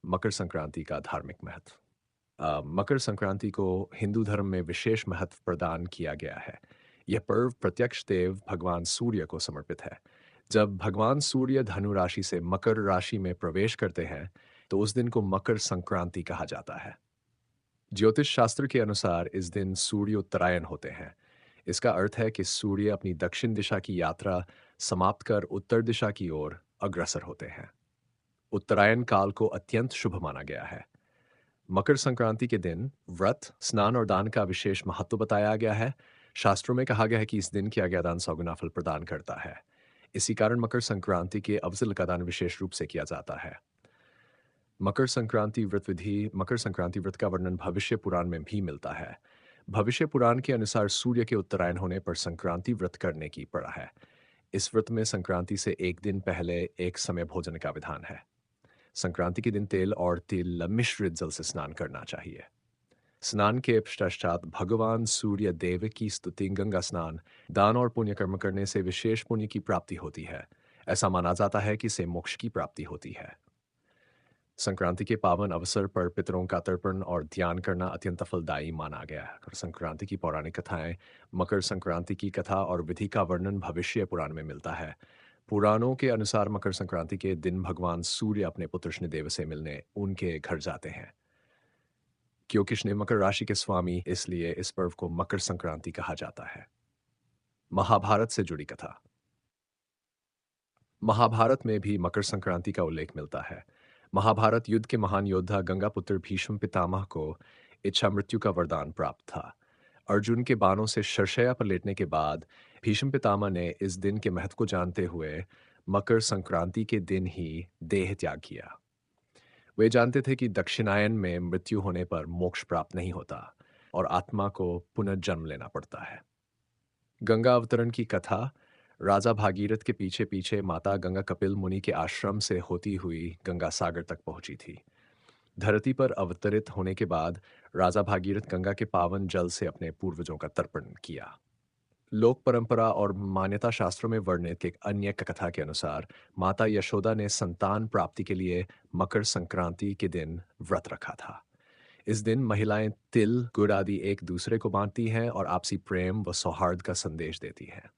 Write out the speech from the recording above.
मकर संक्रांति का धार्मिक महत्व। मकर संक्रांति को हिंदू धर्म में विशेष महत्व प्रदान किया गया है। यह पर्व प्रत्यक्ष देव भगवान सूर्य को समर्पित है। जब भगवान सूर्य धनु राशि से मकर राशि में प्रवेश करते हैं, तो उस दिन को मकर संक्रांति कहा जाता है। ज्योतिष शास्त्र के अनुसार इस दिन सूर्योत्तरायण होते हैं। इसका अर्थ है कि सूर्य अपनी दक्षिण दिशा की यात्रा समाप्त कर उत्तर दिशा की ओर अग्रसर होते हैं। उत्तरायण काल को अत्यंत शुभ माना गया है। मकर संक्रांति के दिन व्रत, स्नान और दान का विशेष महत्व बताया गया है। शास्त्रों में कहा गया है कि इस दिन किया गया दान सौगुना फल प्रदान करता है। इसी कारण मकर संक्रांति के अवसर का दान विशेष रूप से किया जाता है। मकर संक्रांति व्रत का वर्णन भविष्य पुराण में भी मिलता है। भविष्य पुराण के अनुसार सूर्य के उत्तरायण होने पर संक्रांति व्रत करने की पड़ा है। इस व्रत में संक्रांति से एक दिन पहले एक समय भोजन का विधान है। संक्रांति के दिन तेल और तिल मिश्रित जल से स्नान करना चाहिए। स्नान के पश्चात भगवान सूर्य देव की स्तुति, गंगा स्नान, दान और पुण्य कर्म करने से विशेष पुण्य की प्राप्ति होती है। ऐसा माना जाता है कि इससे मोक्ष की प्राप्ति होती है। संक्रांति के पावन अवसर पर पितरों का तर्पण और ध्यान करना अत्यंत फलदायी माना गया है। और संक्रांति की पौराणिक कथाएं। मकर संक्रांति की कथा और विधि का वर्णन भविष्य पुराण में मिलता है। पुराणों के अनुसार मकर संक्रांति के दिन भगवान सूर्य अपने पुत्र शनिदेव से मिलने उनके घर जाते हैं। क्योंकि शनि मकर राशि के स्वामी, इसलिए इस पर्व को मकर संक्रांति कहा जाता है। महाभारत से जुड़ी कथा। महाभारत में भी मकर संक्रांति का उल्लेख मिलता है। महाभारत युद्ध के महान योद्धा गंगापुत्र भीष्म पितामह को इच्छा मृत्यु का वरदान प्राप्त था। अर्जुन के बाणों से शरशय्या पर लेटने के बाद भीष्म पितामह ने इस दिन के महत्व को जानते हुए मकर संक्रांति के दिन ही देह त्याग किया। वे जानते थे कि दक्षिणायन में मृत्यु होने पर मोक्ष प्राप्त नहीं होता और आत्मा को पुनर्जन्म लेना पड़ता है। गंगा अवतरण की कथा। राजा भागीरथ के पीछे पीछे माता गंगा कपिल मुनि के आश्रम से होती हुई गंगा सागर तक पहुंची थी। धरती पर अवतरित होने के बाद राजा भागीरथ गंगा के पावन जल से अपने पूर्वजों का तर्पण किया। लोक परंपरा और मान्यता शास्त्रों में वर्णित एक अन्य कथा के अनुसार माता यशोदा ने संतान प्राप्ति के लिए मकर संक्रांति के दिन व्रत रखा था। इस दिन महिलाएं तिल, गुड़ आदि एक दूसरे को बांटती हैं और आपसी प्रेम व सौहार्द का संदेश देती हैं।